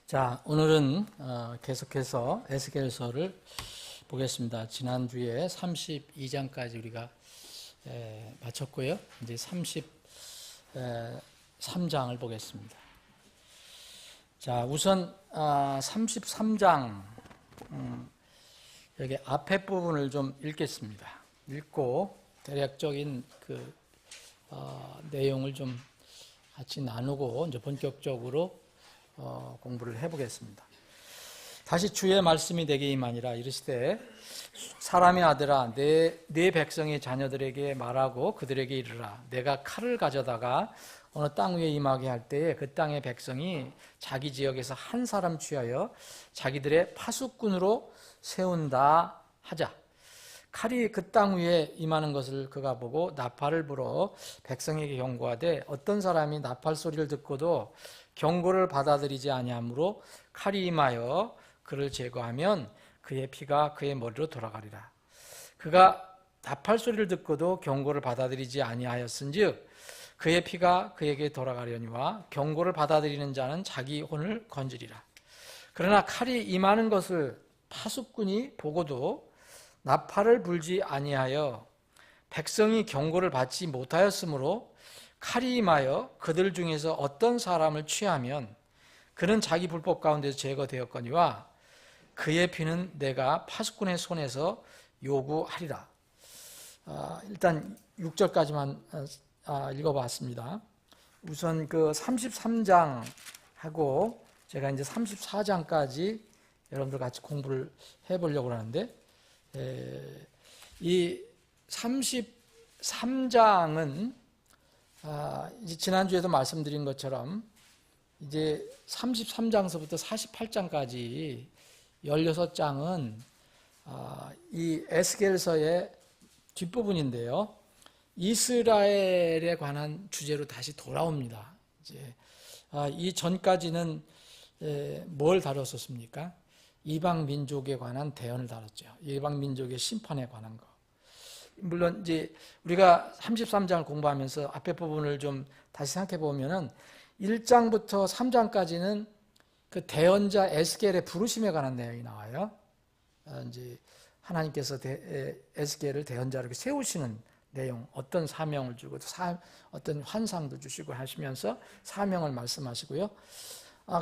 자, 오늘은 계속해서 에스겔서를 보겠습니다. 지난주에 32장까지 우리가 마쳤고요. 이제 33장을 보겠습니다. 자, 우선 33장 여기 앞에 부분을 좀 읽겠습니다. 읽고 대략적인 내용을 좀 같이 나누고 이제 본격적으로 공부를 해보겠습니다. 다시 주의 말씀이 내게 임하니라. 이르시되 사람의 아들아, 내 백성의 자녀들에게 말하고 그들에게 이르라. 내가 칼을 가져다가 어느 땅 위에 임하게 할 때에 그 땅의 백성이 자기 지역에서 한 사람 취하여 자기들의 파수꾼으로 세운다 하자. 칼이 그 땅 위에 임하는 것을 그가 보고 나팔을 불어 백성에게 경고하되 어떤 사람이 나팔 소리를 듣고도 경고를 받아들이지 아니하므로 칼이 임하여 그를 제거하면 그의 피가 그의 머리로 돌아가리라. 그가 나팔 소리를 듣고도 경고를 받아들이지 아니하였은즉 그의 피가 그에게 돌아가려니와 경고를 받아들이는 자는 자기 혼을 건지리라. 그러나 칼이 임하는 것을 파수꾼이 보고도 나팔을 불지 아니하여 백성이 경고를 받지 못하였으므로 칼이 임하여 그들 중에서 어떤 사람을 취하면 그는 자기 불법 가운데서 제거되었거니와 그의 피는 내가 파수꾼의 손에서 요구하리라. 일단 6절까지만 읽어봤습니다. 우선 그 33장하고 제가 이제 34장까지 여러분들 같이 공부를 해보려고 하는데, 이 33장은 이제 지난주에도 말씀드린 것처럼 이제 33장서부터 48장까지 16장은 이 에스겔서의 뒷부분인데요. 이스라엘에 관한 주제로 다시 돌아옵니다. 이제 이 전까지는 뭘 다뤘었습니까? 이방 민족에 관한 대언을 다뤘죠. 이방 민족의 심판에 관한 거. 물론 이제 우리가 33장을 공부하면서 앞에 부분을 좀 다시 생각해 보면은 1장부터 3장까지는 그 대언자 에스겔의 부르심에 관한 내용이 나와요. 이제 하나님께서 에스겔을 대언자로 세우시는 내용, 어떤 사명을 주고 어떤 환상도 주시고 하시면서 사명을 말씀하시고요.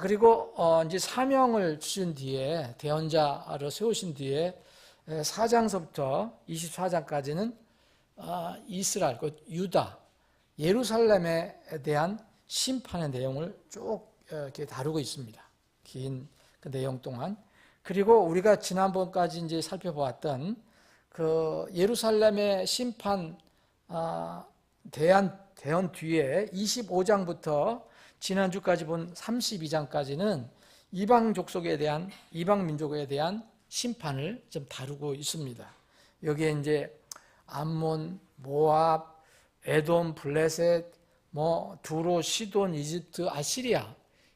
그리고 이제 사명을 주신 뒤에 대언자로 세우신 뒤에 4장서부터 24장까지는 이스라엘, 유다, 예루살렘에 대한 심판의 내용을 쭉 이렇게 다루고 있습니다. 긴 그 내용 동안. 그리고 우리가 지난번까지 이제 살펴보았던 그 예루살렘의 심판 대언 뒤에 25장부터 지난주까지 본 32장까지는 이방 족속에 대한, 이방 민족에 대한 심판을 좀 다루고 있습니다. 여기에 이제 암몬, 모압, 에돔, 블레셋, 두로, 시돈, 이집트, 아시리아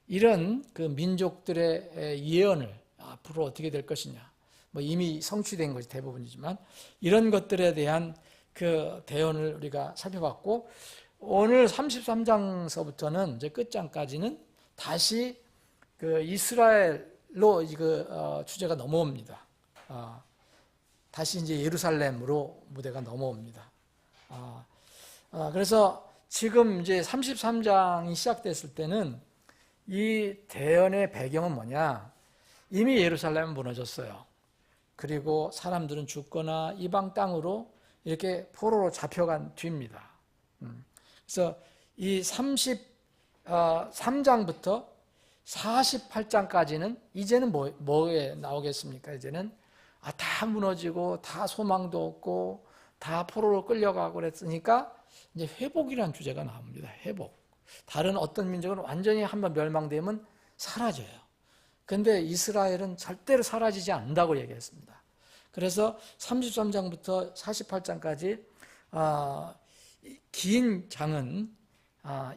이런 그 민족들의 예언을 앞으로 어떻게 될 것이냐. 이미 성취된 것이 대부분이지만 이런 것들에 대한 그 대언을 우리가 살펴봤고 오늘 33장서부터는 이제 끝장까지는 다시 그 이스라엘로 주제가 넘어옵니다. 다시 이제 예루살렘으로 무대가 넘어옵니다. 그래서 지금 이제 33장이 시작됐을 때는 이 대언의 배경은 뭐냐? 이미 예루살렘은 무너졌어요. 그리고 사람들은 죽거나 이방 땅으로 이렇게 포로로 잡혀간 뒤입니다. 그래서 이 33장부터 48장까지는 이제는 뭐에 나오겠습니까? 이제는 다 무너지고 다 소망도 없고 다 포로로 끌려가고 그랬으니까 이제 회복이라는 주제가 나옵니다. 회복. 다른 어떤 민족은 완전히 한번 멸망되면 사라져요. 근데 이스라엘은 절대로 사라지지 않는다고 얘기했습니다. 그래서 33장부터 48장까지 긴 장은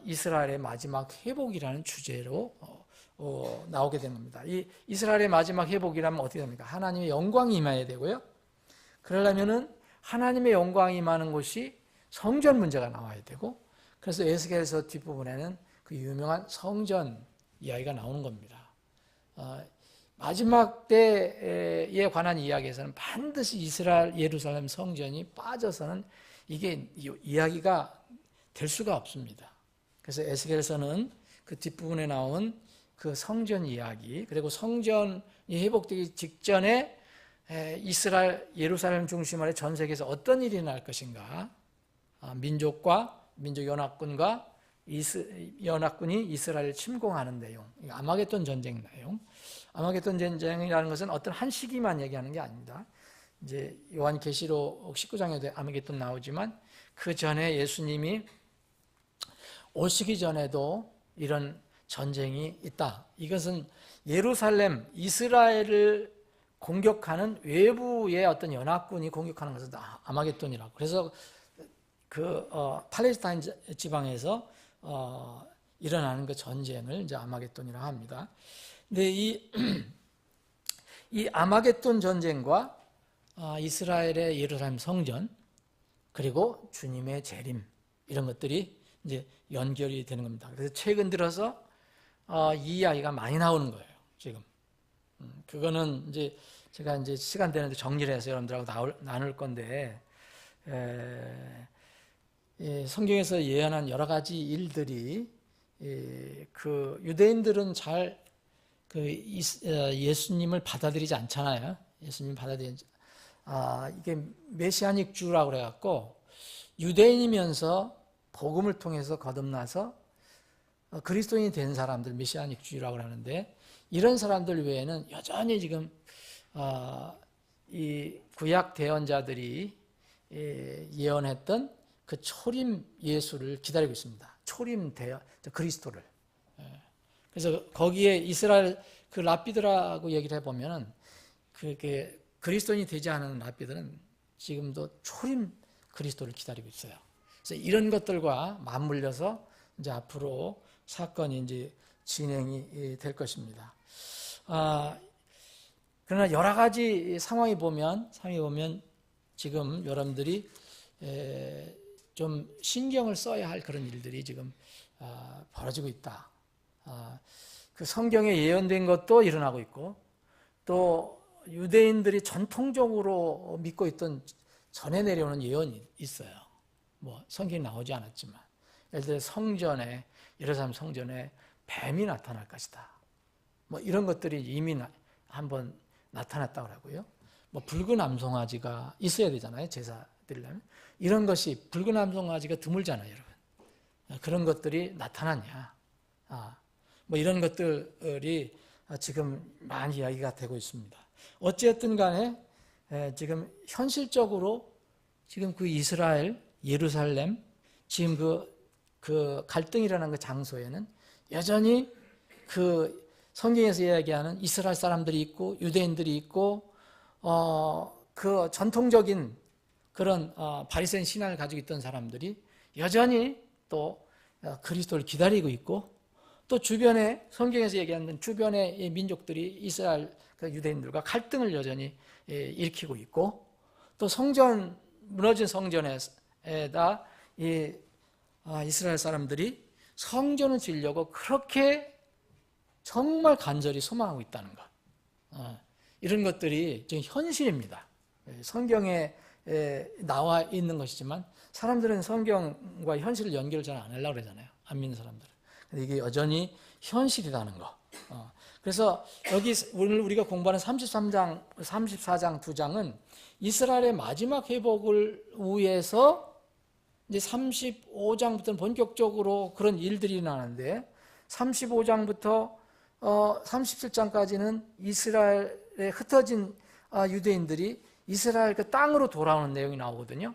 이스라엘의 마지막 회복이라는 주제로 나오게 된 겁니다. 이 이스라엘의 마지막 회복이라면 어떻게 됩니까? 하나님의 영광이 임해야 되고요. 그러려면은 하나님의 영광이 임하는 곳이 성전 문제가 나와야 되고, 그래서 에스겔서 뒷부분에는 그 유명한 성전 이야기가 나오는 겁니다. 마지막 때에 관한 이야기에서는 반드시 이스라엘 예루살렘 성전이 빠져서는 이게 이야기가 될 수가 없습니다. 그래서 에스겔서는 그 뒷부분에 나온 그 성전 이야기, 그리고 성전이 회복되기 직전에 이스라엘 예루살렘 중심으로 전 세계에서 어떤 일이 날 것인가, 민족 연합군과 연합군이 이스라엘을 침공하는 내용, 아마겟돈 전쟁 내용. 아마겟돈 전쟁이라는 것은 어떤 한 시기만 얘기하는 게 아닙니다. 이제 요한계시록 19장에도 아마겟돈 나오지만 그 전에 예수님이 오시기 전에도 이런 전쟁이 있다. 이것은 예루살렘, 이스라엘을 공격하는 외부의 어떤 연합군이 공격하는 것은 아마겟돈이라고. 그래서 팔레스타인 지방에서 일어나는 그 전쟁을 이제 아마겟돈이라고 합니다. 근데 이 아마겟돈 전쟁과 이스라엘의 예루살렘 성전, 그리고 주님의 재림, 이런 것들이 이제 연결이 되는 겁니다. 그래서 최근 들어서 이 이야기가 많이 나오는 거예요, 지금. 그거는 이제 제가 이제 시간 되는데 정리를 해서 여러분들하고 나눌 건데, 성경에서 예언한 여러 가지 일들이, 그 유대인들은 잘 예수님을 받아들이지 않잖아요. 예수님 받아들이지, 이게 메시아닉 주라고 그래갖고 유대인이면서 복음을 통해서 거듭나서 그리스도인이 된 사람들, 메시아닉 주의라고 하는데, 이런 사람들 외에는 여전히 지금 이 구약 대언자들이 예언했던 그 초림 예수를 기다리고 있습니다. 초림 그리스도를. 그래서 거기에 이스라엘 그 랍비들하고 얘기를 해보면은 그게 그리스도인이 되지 않은 랍비들은 지금도 초림 그리스도를 기다리고 있어요. 그래서 이런 것들과 맞물려서 이제 앞으로 사건이 이제 진행이 될 것입니다. 그러나 여러 가지 상황이 보면 지금 여러분들이 좀 신경을 써야 할 그런 일들이 지금 벌어지고 있다. 그 성경에 예언된 것도 일어나고 있고, 또 유대인들이 전통적으로 믿고 있던 전해 내려오는 예언이 있어요. 뭐 성경이 나오지 않았지만, 예를 들어 예루살렘 성전에 뱀이 나타날 것이다. 뭐 이런 것들이 이미 한번 나타났다고 하고요. 뭐 붉은 암송아지가 있어야 되잖아요, 제사 드리려면. 이런 것이, 붉은 암송아지가 드물잖아요, 여러분. 그런 것들이 나타났냐. 뭐 이런 것들이 지금 많이 이야기가 되고 있습니다. 어쨌든 간에 지금 현실적으로 지금 그 이스라엘, 예루살렘, 지금 그 갈등이 일어난 그 장소에는 여전히 그 성경에서 이야기하는 이스라엘 사람들이 있고 유대인들이 있고, 그 전통적인 그런 바리새인 신앙을 가지고 있던 사람들이 여전히 또 그리스도를 기다리고 있고, 또 주변에, 성경에서 얘기하는 주변의 민족들이 이스라엘 그 유대인들과 갈등을 여전히 일으키고 있고, 또 무너진 성전에다 이스라엘 사람들이 성전을 지으려고 그렇게 정말 간절히 소망하고 있다는 것. 이런 것들이 지금 현실입니다. 성경에 나와 있는 것이지만 사람들은 성경과 현실을 연결을 잘 안 하려고 그러잖아요. 안 믿는 사람들은. 근데 이게 여전히 현실이라는 거. 그래서 여기 오늘 우리가 공부하는 33장, 34장 두 장은 이스라엘의 마지막 회복을 위해서 이제 35장부터는 본격적으로 그런 일들이 일어나는데, 35장부터 37장까지는 이스라엘에 흩어진 유대인들이 이스라엘 그 땅으로 돌아오는 내용이 나오거든요.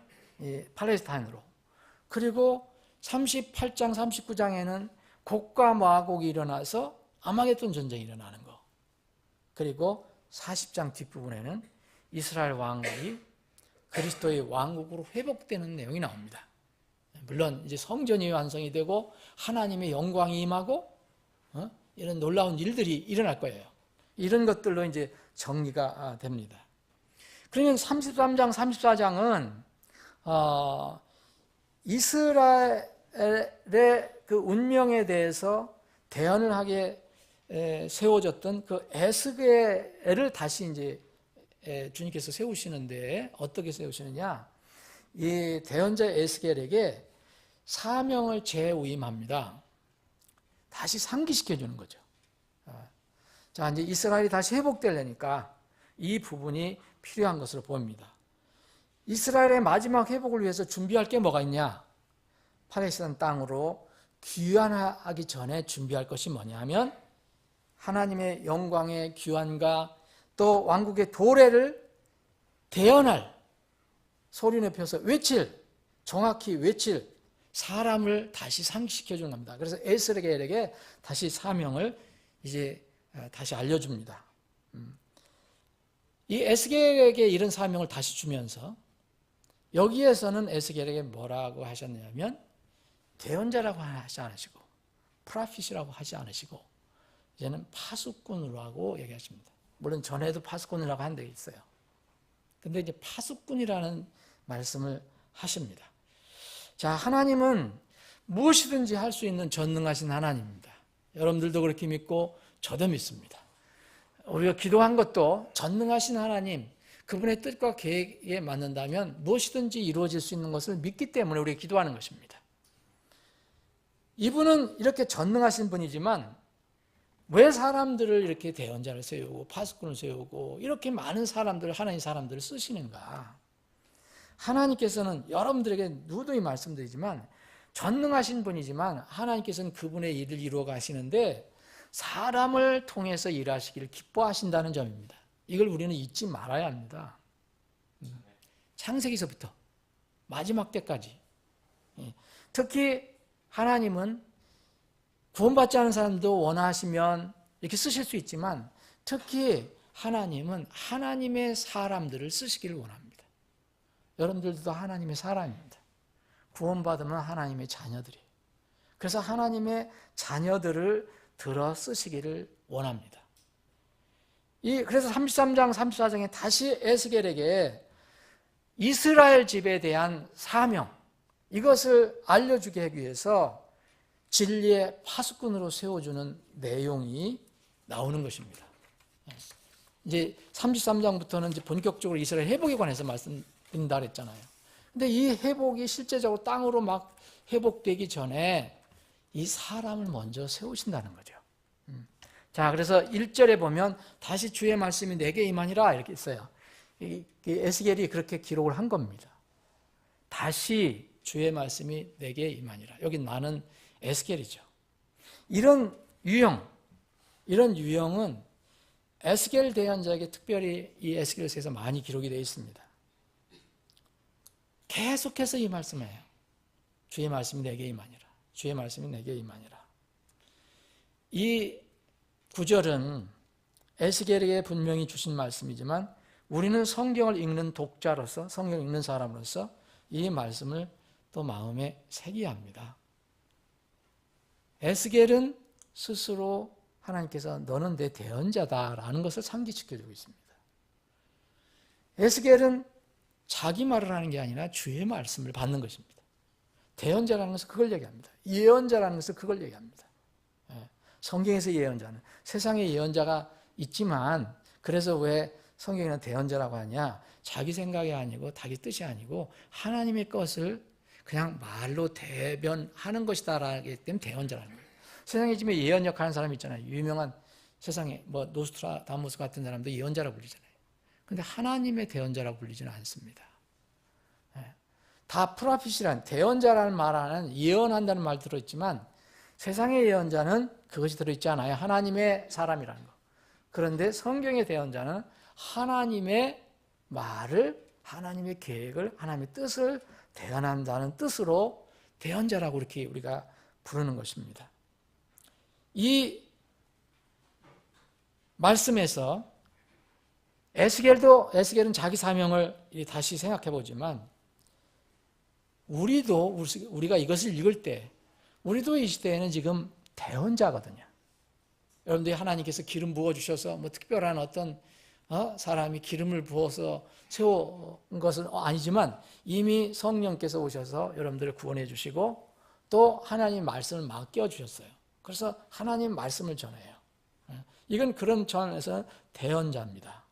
팔레스타인으로. 그리고 38장, 39장에는 곡과 마곡이 일어나서 아마겟돈 전쟁이 일어나는 거. 그리고 40장 뒷부분에는 이스라엘 왕국이 그리스도의 왕국으로 회복되는 내용이 나옵니다. 물론 이제 성전이 완성이 되고 하나님의 영광이 임하고 이런 놀라운 일들이 일어날 거예요. 이런 것들로 이제 정리가 됩니다. 그러면 33장, 34장은 이스라엘의 그 운명에 대해서 대언을 하게 세워졌던 그 에스겔을 다시 이제 주님께서 세우시는데 어떻게 세우시느냐? 이 대언자 에스겔에게 사명을 재위임합니다. 다시 상기시켜 주는 거죠. 자, 이제 이스라엘이 다시 회복되려니까 이 부분이 필요한 것으로 보입니다. 이스라엘의 마지막 회복을 위해서 준비할 게 뭐가 있냐? 팔레스타인 땅으로 귀환하기 전에 준비할 것이 뭐냐면 하나님의 영광의 귀환과 또 왕국의 도래를 대언할, 소리 높여서 외칠, 정확히 외칠 사람을 다시 상기시켜 주는 겁니다. 그래서 에스겔에게 다시 사명을 이제 다시 알려줍니다. 이 에스겔에게 이런 사명을 다시 주면서 여기에서는 에스겔에게 뭐라고 하셨냐면 대언자라고 하지 않으시고 프라핏이라고 하지 않으시고 이제는 파수꾼이라고 얘기하십니다. 물론 전에도 파수꾼이라고 한 데 있어요. 근데 이제 파수꾼이라는 말씀을 하십니다. 자, 하나님은 무엇이든지 할 수 있는 전능하신 하나님입니다. 여러분들도 그렇게 믿고 저도 믿습니다. 우리가 기도한 것도 전능하신 하나님, 그분의 뜻과 계획에 맞는다면 무엇이든지 이루어질 수 있는 것을 믿기 때문에 우리가 기도하는 것입니다. 이분은 이렇게 전능하신 분이지만 왜 사람들을 이렇게 대언자를 세우고 파수꾼을 세우고 이렇게 많은 사람들을, 하나님 사람들을 쓰시는가? 하나님께서는 여러분들에게 누누이 말씀드리지만 전능하신 분이지만 하나님께서는 그분의 일을 이루어 가시는데 사람을 통해서 일하시기를 기뻐하신다는 점입니다. 이걸 우리는 잊지 말아야 합니다. 창세기서부터 마지막 때까지. 특히 하나님은 구원받지 않은 사람도 원하시면 이렇게 쓰실 수 있지만 특히 하나님은 하나님의 사람들을 쓰시기를 원합니다. 여러분들도 하나님의 사람입니다. 구원받으면 하나님의 자녀들이에요. 그래서 하나님의 자녀들을 들어 쓰시기를 원합니다. 그래서 33장, 34장에 다시 에스겔에게 이스라엘 집에 대한 사명, 이것을 알려주게 하기 위해서 진리의 파수꾼으로 세워주는 내용이 나오는 것입니다. 이제 33장부터는 이제 본격적으로 이스라엘 회복에 관해서 말씀드린다 그랬잖아요. 근데 이 회복이 실제적으로 땅으로 막 회복되기 전에 이 사람을 먼저 세우신다는 거죠. 자, 그래서 1절에 보면 다시 주의 말씀이 내게 임하니라 이렇게 있어요. 에스겔이 그렇게 기록을 한 겁니다. 다시 주의 말씀이 내게 임하니라. 여기 나는 에스겔이죠. 이런 유형은 에스겔 대언자에게 특별히 이 에스겔서에서 많이 기록이 되어 있습니다. 계속해서 이 말씀을 해요. 주의 말씀이 내게 임하니라. 주의 말씀이 내게 임하니라. 이 구절은 에스겔에게 분명히 주신 말씀이지만 우리는 성경을 읽는 독자로서, 성경을 읽는 사람으로서 이 말씀을 또 마음에 새겨야 합니다. 에스겔은 스스로 하나님께서 너는 내 대언자다라는 것을 상기시켜주고 있습니다. 에스겔은 자기 말을 하는 게 아니라 주의 말씀을 받는 것입니다. 대언자라는 것은 그걸 얘기합니다. 예언자라는 것은 그걸 얘기합니다. 성경에서 예언자는 세상에 예언자가 있지만 그래서 왜 성경에는 대언자라고 하냐? 자기 생각이 아니고 자기 뜻이 아니고 하나님의 것을 그냥 말로 대변하는 것이다라기 때문에 대언자라는 거예요. 세상에 지금 예언력 하는 사람 있잖아요. 유명한 세상에 뭐 노스트라다무스 같은 사람도 예언자라고 불리잖아요. 근데 하나님의 대언자라고 불리지는 않습니다. 다 프라핏이란 대언자라는 말 안에는 예언한다는 말 들어있지만 세상의 예언자는 그것이 들어있지 않아요. 하나님의 사람이라는 거. 그런데 성경의 대언자는 하나님의 말을, 하나님의 계획을, 하나님의 뜻을 대언한다는 뜻으로 대언자라고 이렇게 우리가 부르는 것입니다. 이 말씀에서 에스겔은 자기 사명을 다시 생각해 보지만 우리가 이것을 읽을 때 우리도 이 시대에는 지금 대언자거든요. 여러분들이 하나님께서 기름 부어주셔서 뭐 특별한 어떤 사람이 기름을 부어서 세운 것은 아니지만 이미 성령께서 오셔서 여러분들을 구원해 주시고 또 하나님 말씀을 맡겨 주셨어요. 그래서 하나님 말씀을 전해요. 이건 그런 차원에서는 대언자입니다.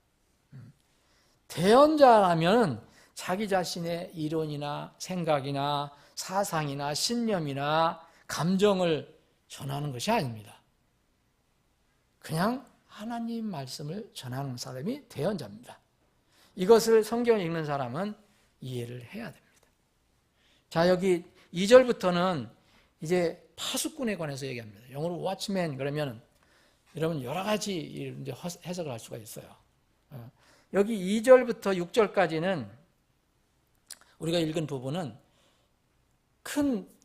대언자라면 자기 자신의 이론이나 생각이나 사상이나 신념이나 감정을 전하는 것이 아닙니다. 그냥 하나님 말씀을 전하는 사람이 대언자입니다. 이것을 성경을 읽는 사람은 이해를 해야 됩니다. 자, 여기 2절부터는 이제 파수꾼에 관해서 얘기합니다. 영어로 watchman 그러면 여러분 여러 가지 해석을 할 수가 있어요. 여기 2절부터 6절까지는 우리가 읽은 부분은 큰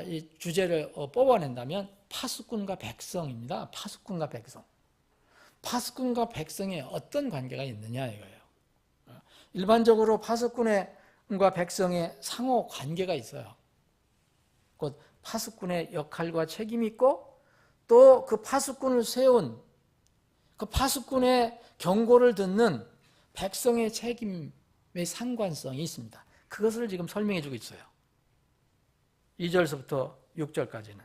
이 주제를 뽑아낸다면 파수꾼과 백성입니다. 파수꾼과 백성. 파수꾼과 백성의 어떤 관계가 있느냐 이거예요. 일반적으로 파수꾼과 백성의 상호 관계가 있어요. 곧 파수꾼의 역할과 책임이 있고 또 그 파수꾼을 세운 그 파수꾼의 경고를 듣는 백성의 책임의 상관성이 있습니다. 그것을 지금 설명해 주고 있어요. 2절서부터 6절까지는.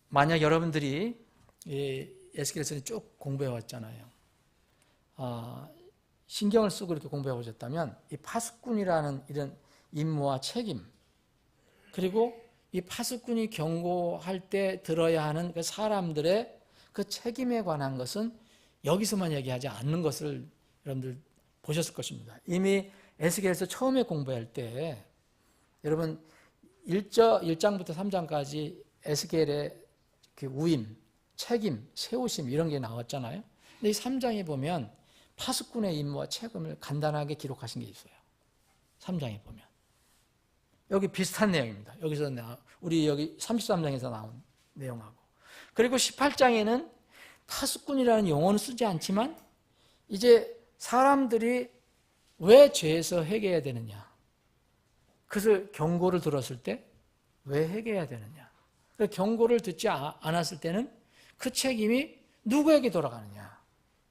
만약 여러분들이 에스겔서를 쭉 공부해 왔잖아요. 신경을 쓰고 이렇게 공부해 보셨다면 이 파수꾼이라는 이런 임무와 책임, 그리고 이 파수꾼이 경고할 때 들어야 하는 그 사람들의 그 책임에 관한 것은 여기서만 얘기하지 않는 것을 여러분들 보셨을 것입니다. 이미 에스겔서 처음에 공부할 때 여러분 1장부터 3장까지 에스겔의 그 우임, 책임, 세우심 이런 게 나왔잖아요. 근데 이 3장에 보면 파수꾼의 임무와 책임을 간단하게 기록하신 게 있어요. 3장에 보면. 여기 비슷한 내용입니다. 여기서 우리 여기 33장에서 나온 내용하고. 그리고 18장에는 파수꾼이라는 용어는 쓰지 않지만 이제 사람들이 왜 죄에서 회개해야 되느냐, 그것을 경고를 들었을 때 왜 회개해야 되느냐, 경고를 듣지 않았을 때는 그 책임이 누구에게 돌아가느냐,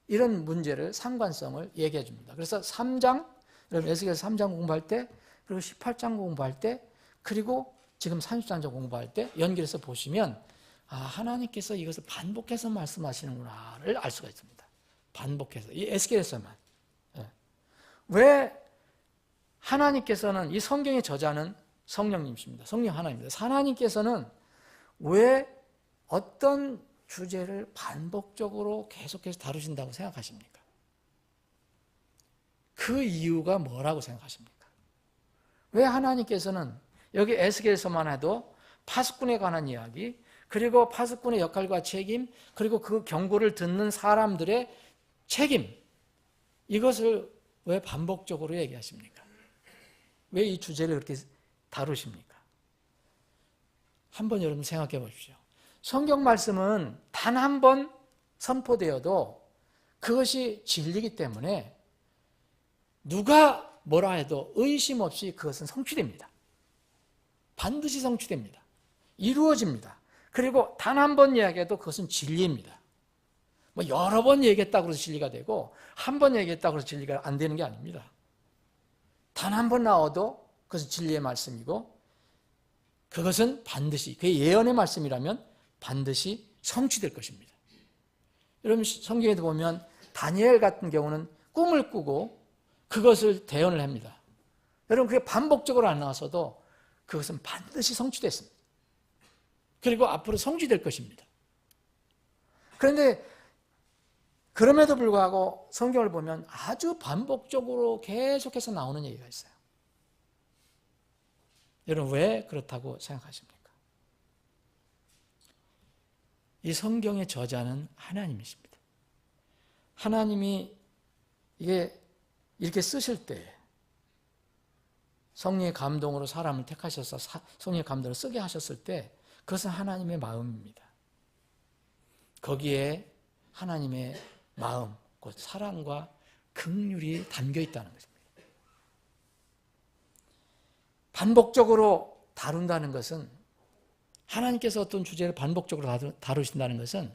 이런 문제를 상관성을 얘기해 줍니다. 그래서 3장, 여러분 에스겔서 3장 공부할 때, 그리고 18장 공부할 때, 그리고 지금 33장 공부할 때 연결해서 보시면 하나님께서 이것을 반복해서 말씀하시는구나를 알 수가 있습니다. 반복해서, 이 에스겔서만. 왜 하나님께서는, 이 성경의 저자는 성령님이십니다. 성령 하나님입니다. 하나님께서는 왜 어떤 주제를 반복적으로 계속해서 다루신다고 생각하십니까? 그 이유가 뭐라고 생각하십니까? 왜 하나님께서는 여기 에스겔서만 해도 파수꾼에 관한 이야기, 그리고 파수꾼의 역할과 책임, 그리고 그 경고를 듣는 사람들의 책임, 이것을 왜 반복적으로 얘기하십니까? 왜 이 주제를 그렇게 다루십니까? 한번 여러분 생각해 보십시오. 성경 말씀은 단 한 번 선포되어도 그것이 진리이기 때문에 누가 뭐라 해도 의심 없이 그것은 성취됩니다. 반드시 성취됩니다. 이루어집니다. 그리고 단 한 번 이야기해도 그것은 진리입니다. 뭐 여러 번 얘기했다고 해서 진리가 되고 한 번 얘기했다고 해서 진리가 안 되는 게 아닙니다. 단 한 번 나와도 그것은 진리의 말씀이고 그것은 반드시, 그게 예언의 말씀이라면 반드시 성취될 것입니다. 여러분 성경에도 보면 다니엘 같은 경우는 꿈을 꾸고 그것을 대언을 합니다. 여러분 그게 반복적으로 안 나와서도 그것은 반드시 성취됐습니다. 그리고 앞으로 성취될 것입니다. 그런데 그럼에도 불구하고 성경을 보면 아주 반복적으로 계속해서 나오는 얘기가 있어요. 여러분 왜 그렇다고 생각하십니까? 이 성경의 저자는 하나님이십니다. 하나님이 이게 이렇게 쓰실 때 성령의 감동으로 사람을 택하셔서 성령의 감동으로 쓰게 하셨을 때 그것은 하나님의 마음입니다. 거기에 하나님의 마음, 곧 사랑과 긍휼이 담겨 있다는 것입니다. 반복적으로 다룬다는 것은, 하나님께서 어떤 주제를 반복적으로 다루신다는 것은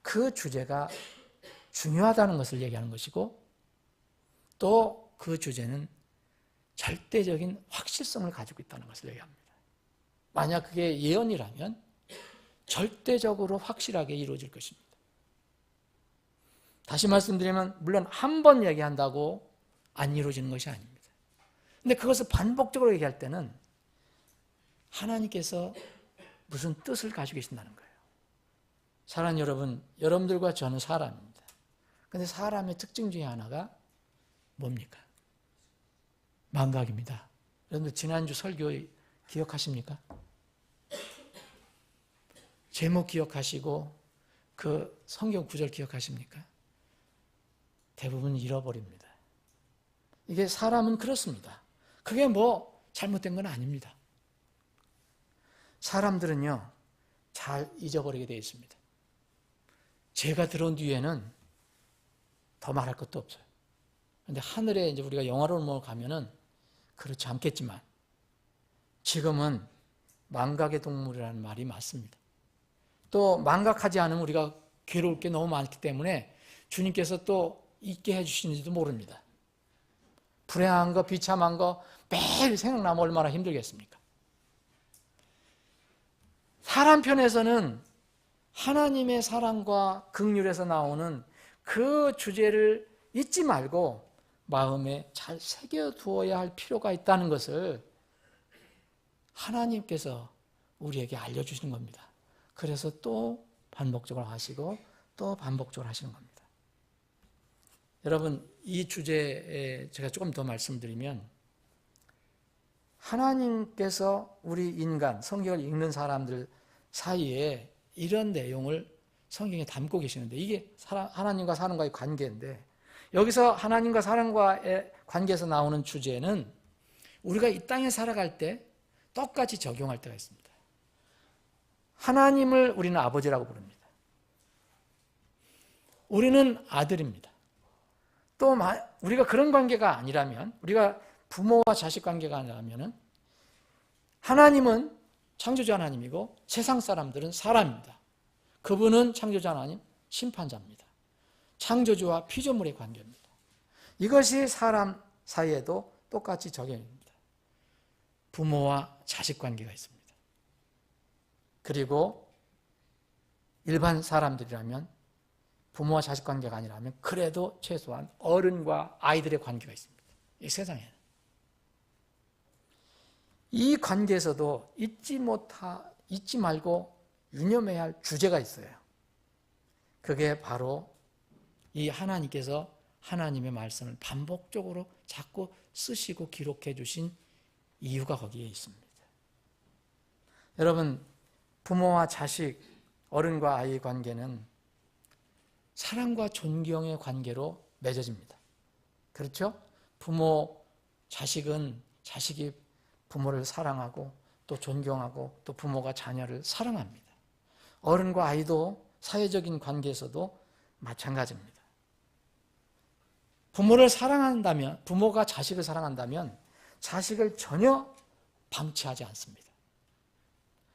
그 주제가 중요하다는 것을 얘기하는 것이고, 또 그 주제는 절대적인 확실성을 가지고 있다는 것을 얘기합니다. 만약 그게 예언이라면 절대적으로 확실하게 이루어질 것입니다. 다시 말씀드리면 물론 한 번 얘기한다고 안 이루어지는 것이 아닙니다. 근데 그것을 반복적으로 얘기할 때는 하나님께서 무슨 뜻을 가지고 계신다는 거예요. 사랑하는 여러분, 여러분들과 저는 사람입니다. 근데 사람의 특징 중에 하나가 뭡니까? 망각입니다. 여러분들 지난주 설교 기억하십니까? 제목 기억하시고 그 성경 구절 기억하십니까? 대부분 잃어버립니다. 이게 사람은 그렇습니다. 그게 뭐 잘못된 건 아닙니다. 사람들은요, 잘 잊어버리게 되어 있습니다. 죄가 들어온 뒤에는 더 말할 것도 없어요. 그런데 하늘에 이제 우리가 영화로움을 가면은 그렇지 않겠지만 지금은 망각의 동물이라는 말이 맞습니다. 또 망각하지 않으면 우리가 괴로울 게 너무 많기 때문에 주님께서 또 잊게 해주시는지도 모릅니다. 불행한 거, 비참한 거 매일 생각나면 얼마나 힘들겠습니까? 사람 편에서는 하나님의 사랑과 긍휼에서 나오는 그 주제를 잊지 말고 마음에 잘 새겨두어야 할 필요가 있다는 것을 하나님께서 우리에게 알려주시는 겁니다. 그래서 또 반복적으로 하시고 또 반복적으로 하시는 겁니다. 여러분, 이 주제에 제가 조금 더 말씀드리면 하나님께서 우리 인간, 성경을 읽는 사람들 사이에 이런 내용을 성경에 담고 계시는데 이게 하나님과 사람과의 관계인데 여기서 하나님과 사람과의 관계에서 나오는 주제는 우리가 이 땅에 살아갈 때 똑같이 적용할 때가 있습니다. 하나님을 우리는 아버지라고 부릅니다. 우리는 아들입니다. 또 우리가 그런 관계가 아니라면, 우리가 부모와 자식 관계가 아니라면 하나님은 창조자 하나님이고 세상 사람들은 사람입니다. 그분은 창조자 하나님, 심판자입니다. 창조주와 피조물의 관계입니다. 이것이 사람 사이에도 똑같이 적용됩니다. 부모와 자식 관계가 있습니다. 그리고 일반 사람들이라면 부모와 자식 관계가 아니라면 그래도 최소한 어른과 아이들의 관계가 있습니다. 이 세상에는. 이 관계에서도 잊지 말고 유념해야 할 주제가 있어요. 그게 바로 이 하나님께서 하나님의 말씀을 반복적으로 자꾸 쓰시고 기록해 주신 이유가 거기에 있습니다. 여러분, 부모와 자식, 어른과 아이의 관계는 사랑과 존경의 관계로 맺어집니다. 그렇죠? 자식이 부모를 사랑하고 또 존경하고 또 부모가 자녀를 사랑합니다. 어른과 아이도 사회적인 관계에서도 마찬가지입니다. 부모가 자식을 사랑한다면 자식을 전혀 방치하지 않습니다.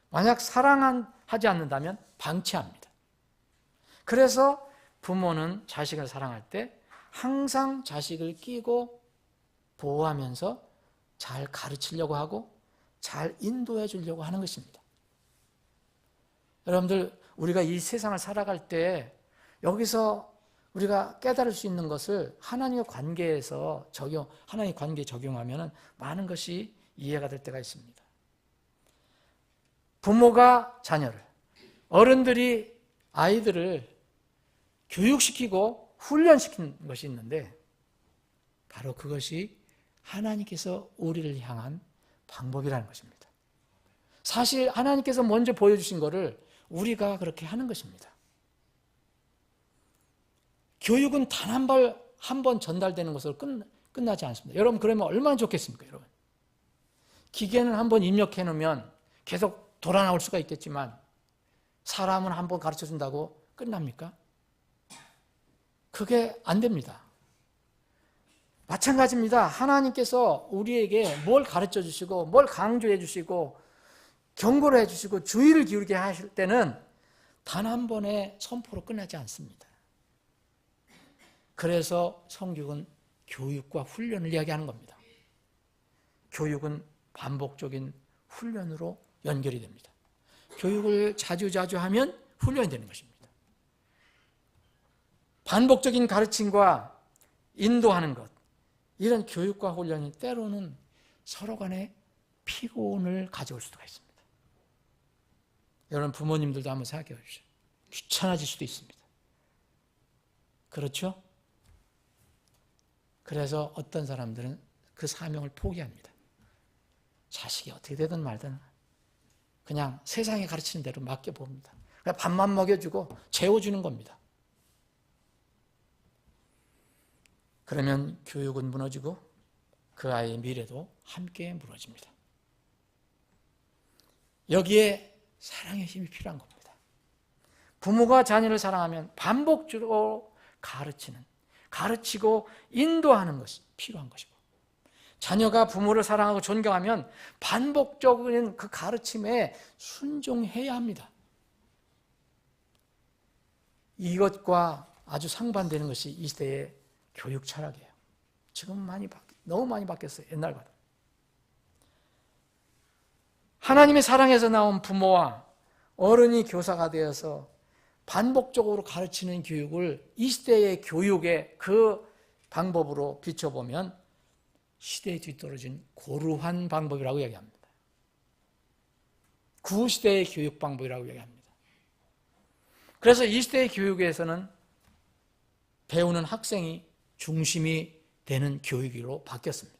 만약 사랑하지 않는다면 방치합니다. 그래서 부모는 자식을 사랑할 때 항상 자식을 끼고 보호하면서 잘 가르치려고 하고 잘 인도해 주려고 하는 것입니다. 여러분들, 우리가 이 세상을 살아갈 때 여기서 우리가 깨달을 수 있는 것을 하나님의 관계에 적용하면 많은 것이 이해가 될 때가 있습니다. 부모가 자녀를, 어른들이 아이들을 교육시키고 훈련시키는 것이 있는데 바로 그것이 하나님께서 우리를 향한 방법이라는 것입니다. 사실 하나님께서 먼저 보여주신 것을 우리가 그렇게 하는 것입니다. 교육은 단 한 번 전달되는 것으로 끝나지 않습니다. 여러분, 그러면 얼마나 좋겠습니까? 여러분, 기계는 한 번 입력해 놓으면 계속 돌아 나올 수가 있겠지만 사람은 한 번 가르쳐 준다고 끝납니까? 그게 안 됩니다. 마찬가지입니다. 하나님께서 우리에게 뭘 가르쳐 주시고 뭘 강조해 주시고 경고를 해 주시고 주의를 기울게 하실 때는 단 한 번의 선포로 끝나지 않습니다. 그래서 성경은 교육과 훈련을 이야기하는 겁니다. 교육은 반복적인 훈련으로 연결이 됩니다. 교육을 자주자주 하면 훈련이 되는 것입니다. 반복적인 가르침과 인도하는 것, 이런 교육과 훈련이 때로는 서로 간에 피곤을 가져올 수가 있습니다. 여러분 부모님들도 한번 생각해 보십시오. 귀찮아질 수도 있습니다. 그렇죠? 그래서 어떤 사람들은 그 사명을 포기합니다. 자식이 어떻게 되든 말든 그냥 세상에 가르치는 대로 맡겨봅니다. 그냥 밥만 먹여주고 재워주는 겁니다. 그러면 교육은 무너지고 그 아이의 미래도 함께 무너집니다. 여기에 사랑의 힘이 필요한 겁니다. 부모가 자녀를 사랑하면 반복적으로 가르치고 인도하는 것이 필요한 것이고, 자녀가 부모를 사랑하고 존경하면 반복적인 그 가르침에 순종해야 합니다. 이것과 아주 상반되는 것이 이 시대의 교육 철학이에요. 지금 너무 많이 바뀌었어요. 옛날보다. 하나님의 사랑에서 나온 부모와 어른이 교사가 되어서 반복적으로 가르치는 교육을 이 시대의 교육의 그 방법으로 비춰보면 시대에 뒤떨어진 고루한 방법이라고 얘기합니다. 구시대의 교육 방법이라고 얘기합니다. 그래서 이 시대의 교육에서는 배우는 학생이 중심이 되는 교육으로 바뀌었습니다.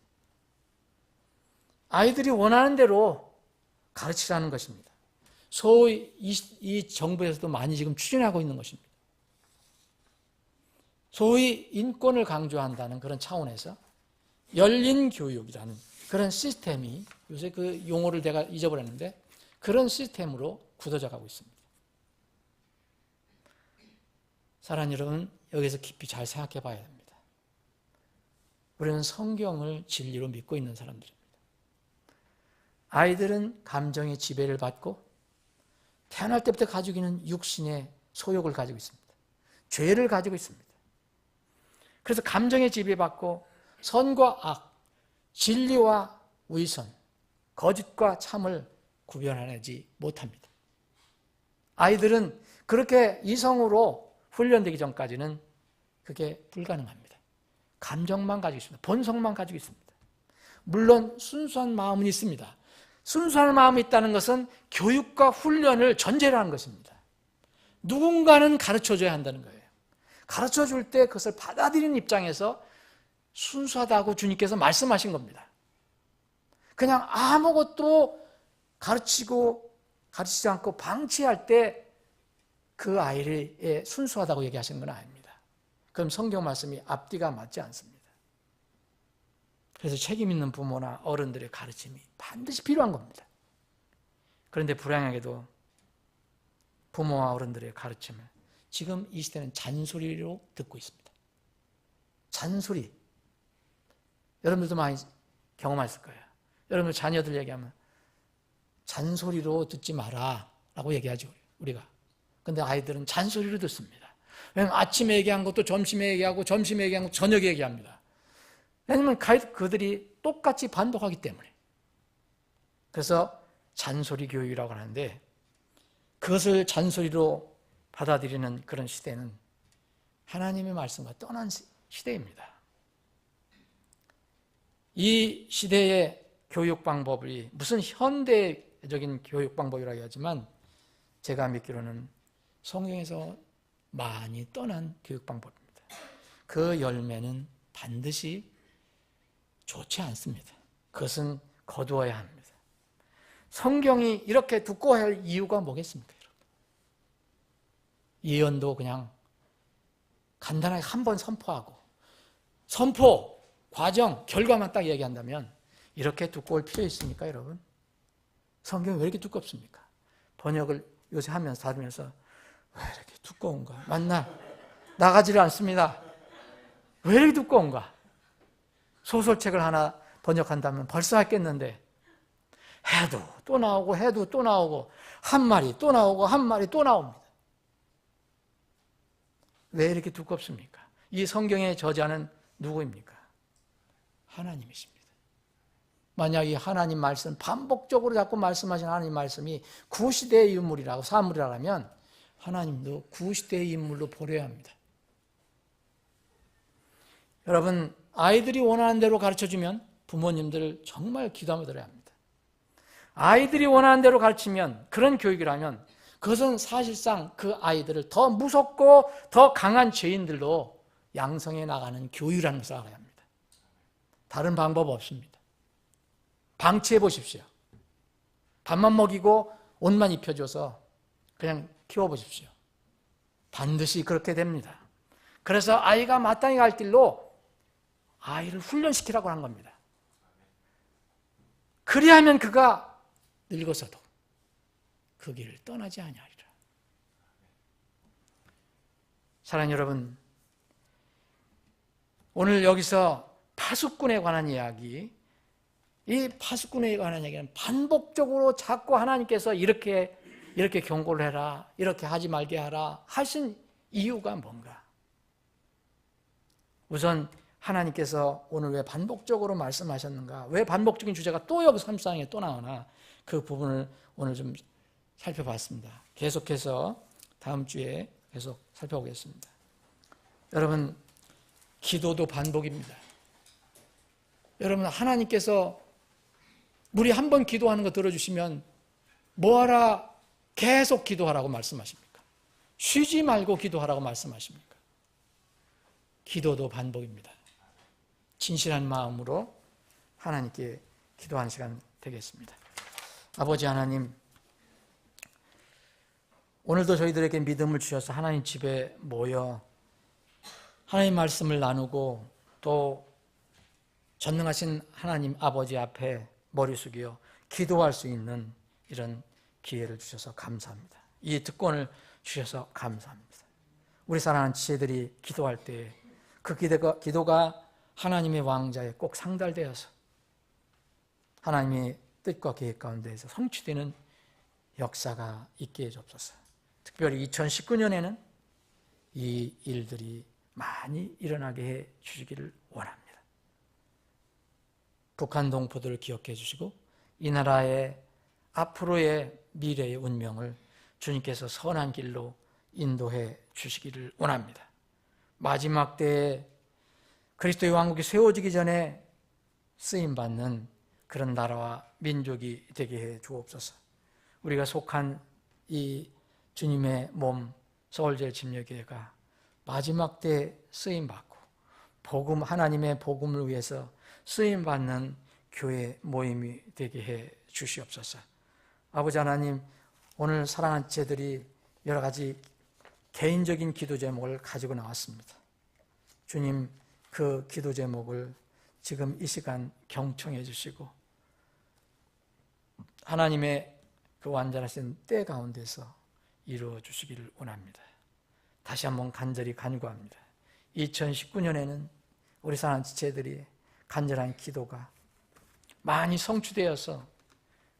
아이들이 원하는 대로 가르치라는 것입니다. 소위 이 정부에서도 많이 지금 추진하고 있는 것입니다. 소위 인권을 강조한다는 그런 차원에서 열린 교육이라는 그런 시스템이, 요새 그 용어를 내가 잊어버렸는데, 그런 시스템으로 굳어져 가고 있습니다. 사랑하는 여러분, 여기서 깊이 잘 생각해 봐야 됩니다. 우리는 성경을 진리로 믿고 있는 사람들입니다. 아이들은 감정의 지배를 받고 태어날 때부터 가지고 있는 육신의 소욕을 가지고 있습니다. 죄를 가지고 있습니다. 그래서 감정의 지배받고 선과 악, 진리와 위선, 거짓과 참을 구별하지 못합니다. 아이들은 그렇게 이성으로 훈련되기 전까지는 그게 불가능합니다. 감정만 가지고 있습니다. 본성만 가지고 있습니다. 물론 순수한 마음은 있습니다. 순수한 마음이 있다는 것은 교육과 훈련을 전제로 하는 것입니다. 누군가는 가르쳐줘야 한다는 거예요. 가르쳐줄 때 그것을 받아들이는 입장에서 순수하다고 주님께서 말씀하신 겁니다. 그냥 아무것도 가르치지 않고 방치할 때 그 아이를 순수하다고 얘기하시는 건 아닙니다. 그럼 성경 말씀이 앞뒤가 맞지 않습니다. 그래서 책임 있는 부모나 어른들의 가르침이 반드시 필요한 겁니다. 그런데 불행하게도 부모와 어른들의 가르침을 지금 이 시대는 잔소리로 듣고 있습니다. 잔소리. 여러분들도 많이 경험하셨을 거예요. 여러분들 자녀들 얘기하면 잔소리로 듣지 마라 라고 얘기하죠, 우리가. 근데 아이들은 잔소리로 듣습니다. 왜냐하면 아침에 얘기한 것도 점심에 얘기하고 점심에 얘기한 것도 저녁에 얘기합니다. 왜냐하면 그들이 똑같이 반복하기 때문에. 그래서 잔소리 교육이라고 하는데, 그것을 잔소리로 받아들이는 그런 시대는 하나님의 말씀과 떠난 시대입니다. 이 시대의 교육 방법이 무슨 현대적인 교육 방법이라고 하지만 제가 믿기로는 성경에서 많이 떠난 교육 방법입니다. 그 열매는 반드시 좋지 않습니다. 그것은 거두어야 합니다. 성경이 이렇게 두꺼워야 할 이유가 뭐겠습니까? 예언도 그냥 간단하게 한 번 선포하고 선포, 과정, 결과만 딱 얘기한다면 이렇게 두꺼울 필요 있습니까, 여러분? 성경이 왜 이렇게 두껍습니까? 번역을 요새 하면서 다루면서 왜 이렇게 두꺼운가? 맞나? 나가지를 않습니다. 왜 이렇게 두꺼운가? 소설책을 하나 번역한다면 벌써 했겠는데 해도 또 나오고 해도 또 나오고 한 마리 또 나오고 한 마리 또 나옵니다. 왜 이렇게 두껍습니까? 이 성경의 저자는 누구입니까? 하나님이십니다. 만약 이 하나님 말씀, 반복적으로 자꾸 말씀하신 하나님 말씀이 구시대의 인물이라고, 사물이라면 하나님도 구시대의 인물로 보려야 합니다. 여러분, 아이들이 원하는 대로 가르쳐주면 부모님들 정말 기도하며 들어야 합니다. 아이들이 원하는 대로 가르치면, 그런 교육이라면 그것은 사실상 그 아이들을 더 무섭고 더 강한 죄인들로 양성해 나가는 교육이라는 것을 알아야 합니다. 다른 방법 없습니다. 방치해 보십시오. 밥만 먹이고 옷만 입혀줘서 그냥 키워보십시오. 반드시 그렇게 됩니다. 그래서 아이가 마땅히 갈 길로 아이를 훈련시키라고 한 겁니다. 그리하면 그가 늙어서도 그 길을 떠나지 아니하리라. 사랑하는 여러분, 오늘 여기서 파수꾼에 관한 이야기, 이 파수꾼에 관한 이야기는 반복적으로 자꾸 하나님께서 이렇게 경고를 해라, 이렇게 하지 말게 하라 하신 이유가 뭔가? 우선 하나님께서 오늘 왜 반복적으로 말씀하셨는가? 왜 반복적인 주제가 또 여기 33장에 또 나오나? 그 부분을 오늘 좀 살펴봤습니다. 계속해서 다음 주에 계속 살펴보겠습니다. 여러분, 기도도 반복입니다. 여러분, 하나님께서 우리 한 번 기도하는 거 들어주시면 뭐하라? 계속 기도하라고 말씀하십니까? 쉬지 말고 기도하라고 말씀하십니까? 기도도 반복입니다. 진실한 마음으로 하나님께 기도하는 시간 되겠습니다. 아버지 하나님, 오늘도 저희들에게 믿음을 주셔서 하나님 집에 모여 하나님 말씀을 나누고 또 전능하신 하나님 아버지 앞에 머리 숙여 기도할 수 있는 이런 기회를 주셔서 감사합니다. 이 특권을 주셔서 감사합니다. 우리 사랑하는 지체들이 기도할 때 그 기도가 하나님의 왕자에 꼭 상달되어서 하나님의 뜻과 계획 가운데에서 성취되는 역사가 있게 해주옵소서. 특별히 2019년에는 이 일들이 많이 일어나게 해 주시기를 원합니다. 북한 동포들을 기억해 주시고 이 나라의 앞으로의 미래의 운명을 주님께서 선한 길로 인도해 주시기를 원합니다. 마지막 때에 그리스도의 왕국이 세워지기 전에 쓰임받는 그런 나라와 민족이 되게 해 주옵소서. 우리가 속한 이 주님의 몸 서울제일침례교회가 마지막 때 쓰임받고 복음, 하나님의 복음을 위해서 쓰임받는 교회 모임이 되게 해 주시옵소서. 아버지 하나님, 오늘 사랑하는 지체들이 여러 가지 개인적인 기도 제목을 가지고 나왔습니다. 주님, 그 기도 제목을 지금 이 시간 경청해 주시고 하나님의 그 완전하신 때 가운데서 이루어 주시기를 원합니다. 다시 한번 간절히 간구합니다. 2019년에는 우리 사랑하는 지체들이 간절한 기도가 많이 성취되어서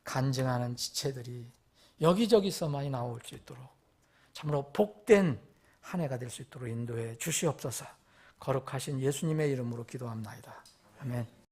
간증하는 지체들이 여기저기서 많이 나올 수 있도록 참으로 복된 한 해가 될 수 있도록 인도해 주시옵소서. 거룩하신 예수님의 이름으로 기도합나이다. 아멘.